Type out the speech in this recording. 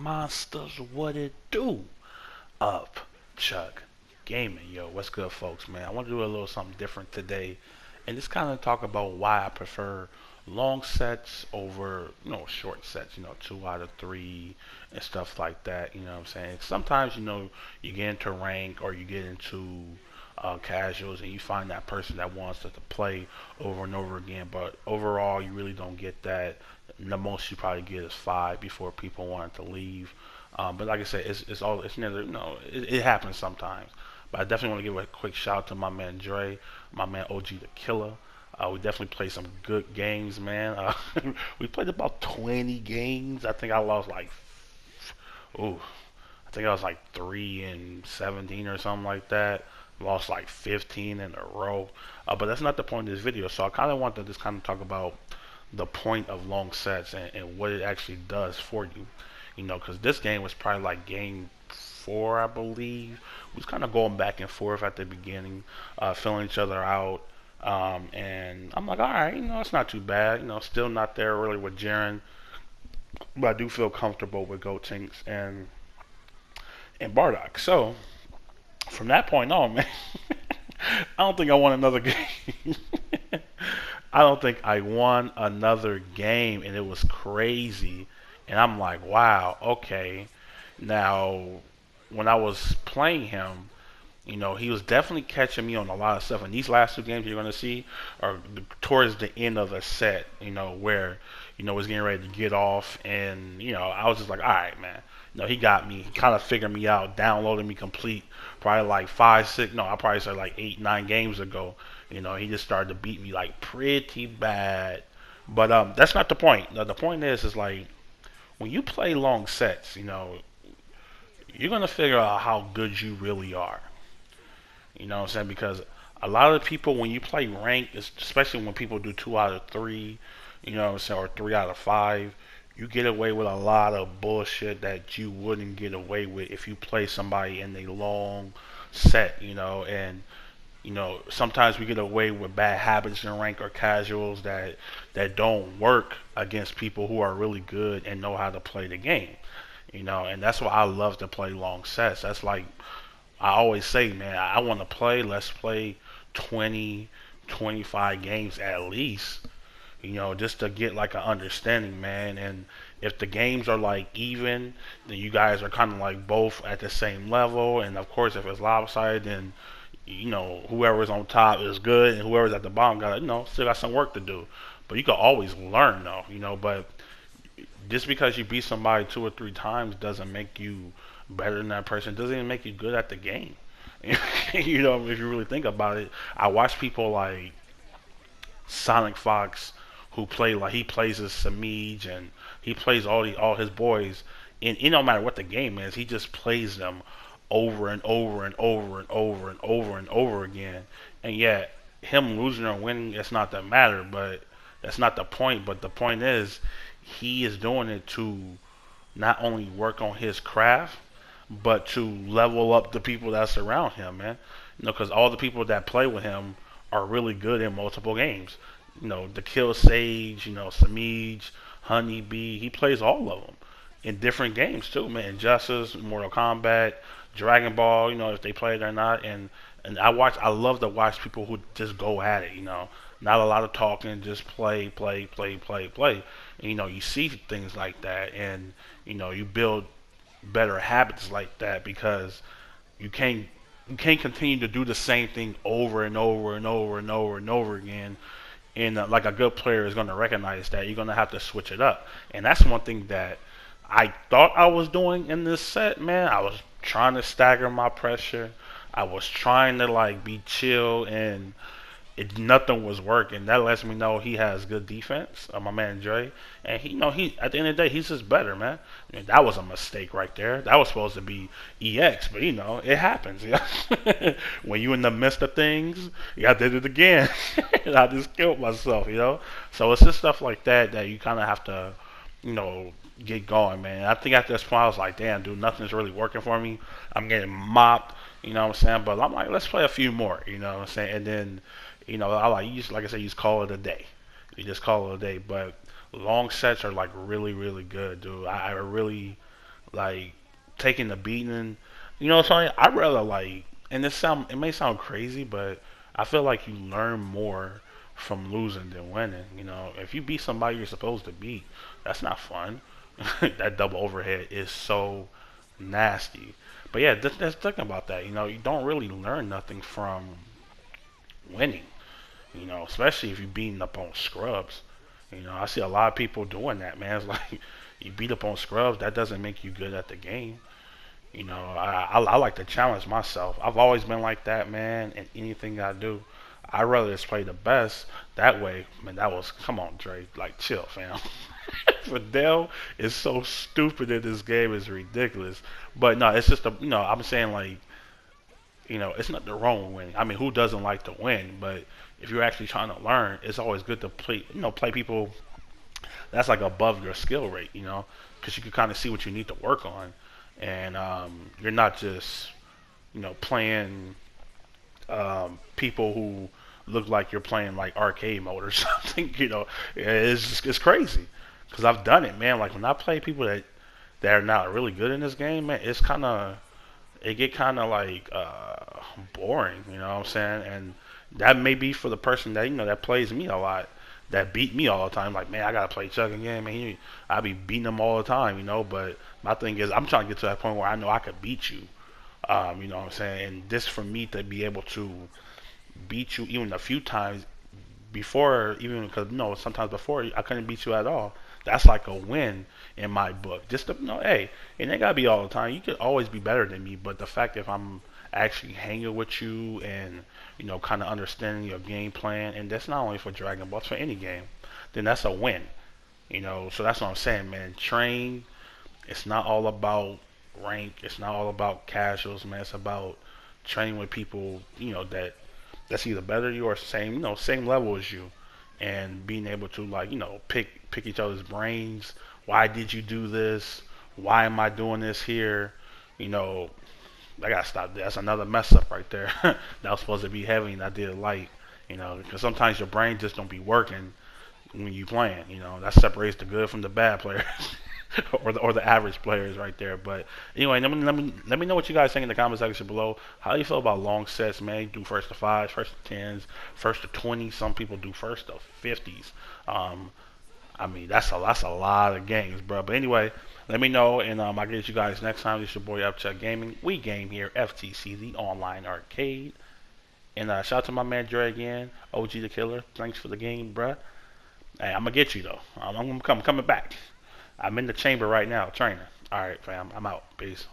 monsters, what it do? Up, Chuck Gaming, yo, what's good, folks, man? I want to do a little something different today, and just kind of talk about why I prefer long sets over, short sets. 2 out of 3 and stuff like that. You know what I'm saying? Sometimes, you get into rank or you get into casuals, and you find that person that wants to play over and over again. But overall, you really don't get that. The most you probably get is 5 before people want to leave. But like I said, it's never it happens sometimes. But I definitely want to give a quick shout out to my man Dre, my man OG the Killer. We definitely played some good games, man. We played about 20 games. I think I lost like, ooh, I think I was like 3-17 or something like that. Lost like 15 in a row. But that's not the point of this video. So I kind of want to just kind of talk about the point of long sets and what it actually does for you. Because this game was probably like game 4, I believe. We was kind of going back and forth at the beginning, filling each other out. And I'm like, all right, it's not too bad. Still not there really with Jaren, but I do feel comfortable with Gotenks and Bardock. So from that point on, man, I don't think I won another game. I don't think I won another game, and it was crazy. And I'm like, wow, okay. Now, when I was playing him, he was definitely catching me on a lot of stuff. And these last 2 games you're going to see are towards the end of the set, where, was getting ready to get off. And, I was just like, all right, man. He got me. He kind of figured me out, downloaded me complete probably like 5, 6, no, I probably said like 8, 9 games ago. He just started to beat me like pretty bad. But that's not the point. The point is like, when you play long sets, you're going to figure out how good you really are. You know what I'm saying? Because a lot of people, when you play rank, especially when people do 2 out of 3, you know what I'm saying, or 3 out of 5, you get away with a lot of bullshit that you wouldn't get away with if you play somebody in a long set, and sometimes we get away with bad habits in rank or casuals that don't work against people who are really good and know how to play the game. And that's why I love to play long sets. That's like I always say, man, I want to play. Let's play 20, 25 games at least. Just to get like an understanding, man. And if the games are like even, then you guys are kind of like both at the same level. And of course, if it's lopsided, then whoever's on top is good, and whoever's at the bottom got still got some work to do. But you can always learn though, But just because you beat somebody 2 or 3 times doesn't make you better than that person. Doesn't even make you good at the game. If you really think about it, I watch people like Sonic Fox who play like he plays as Samij and he plays all his boys, and it don't matter what the game is, he just plays them over and over and over and over and over and over again. And yet him losing or winning, it's not that matter, but that's not the point. But the point is he is doing it to not only work on his craft, but to level up the people that surround him, man. Because all the people that play with him are really good in multiple games. The Kill Sage, Samij, Honeybee, he plays all of them in different games too, man. Injustice, Mortal Kombat, Dragon Ball, if they play it or not. And I love to watch people who just go at it, Not a lot of talking, just play, play, play, play, play. And, you see things like that, and you build better habits like that because you can't you can't continue to do the same thing over and over and over and over and over again. And like a good player is going to recognize that you're going to have to switch it up. And that's one thing that I thought I was doing in this set, man. I was trying to stagger my pressure. I was trying to like be chill, and nothing was working. That lets me know he has good defense. My man Dre, and he at the end of the day he's just better, man. I mean, that was a mistake right there. That was supposed to be EX, but it happens. Yeah, when you in the midst of things, I did it again, and I just killed myself. So it's just stuff like that you kind of have to, you know, get going, man. I think after this point I was like, damn, dude, nothing's really working for me. I'm getting mopped. You know what I'm saying? But I'm like, let's play a few more. You know what I'm saying? And then I like I said, you just call it a day. You just call it a day. But long sets are like really, really good, dude. I really like taking the beating. You know what I'm saying? I'd rather like, and it may sound crazy, but I feel like you learn more from losing than winning. You know, if you beat somebody you're supposed to beat, that's not fun. That double overhead is so nasty. But yeah, that's talking about that. You know, you don't really learn nothing from winning. You know, especially if you're beating up on scrubs. You know, I see a lot of people doing that, man. It's like you beat up on scrubs, that doesn't make you good at the game. You know, I like to challenge myself. I've always been like that, man. In anything I do, I rather just play the best. That way, man. That was come on, Dre. Like, chill, fam. Fidel is so stupid in this game. It's ridiculous. But no, it's just a you know. I'm saying like it's not the wrong with winning. I mean, who doesn't like to win? But if you're actually trying to learn, it's always good to play people that's like above your skill rate. Because you can kind of see what you need to work on, and you're not just playing people who look like you're playing like arcade mode or something. It's crazy because I've done it, man. Like when I play people that are not really good in this game, man, it get kind of like boring. You know what I'm saying? And that may be for the person that that plays me a lot, that beat me all the time. Like, man, I gotta play Chuck again, man. I be beating them all the time, But my thing is, I'm trying to get to that point where I know I could beat you. You know what I'm saying? And this for me to be able to beat you even a few times before, even because sometimes before I couldn't beat you at all. That's like a win in my book. Just to, hey, it ain't gotta be all the time. You could always be better than me, but the fact if I'm actually hanging with you and kind of understanding your game plan, and that's not only for Dragon Ball, it's for any game, then that's a win. So that's what I'm saying, man. Train. It's not all about rank. It's not all about casuals, man. It's about training with people, that's either better than you or same level as you, and being able to like, pick each other's brains. Why did you do this? Why am I doing this here? You know, I gotta stop. That's another mess up right there. That was supposed to be heavy, and I did light. Because sometimes your brain just don't be working when you playing. That separates the good from the bad players. or the average players right there. But anyway, let me know what you guys think in the comment section below. How do you feel about long sets, man? You do first to fives, first to tens, first to 20. Some people do first to 50s. Um, I mean, that's a lot of games, bro. But anyway, let me know, and I'll get you guys next time. This is your boy Upchuck Gaming. We game here, FTC, the online arcade. And shout out to my man Dre again, OG the Killer. Thanks for the game, bruh. Hey, I'm gonna get you though. I'm coming back. I'm in the chamber right now, training. All right, fam. I'm out. Peace.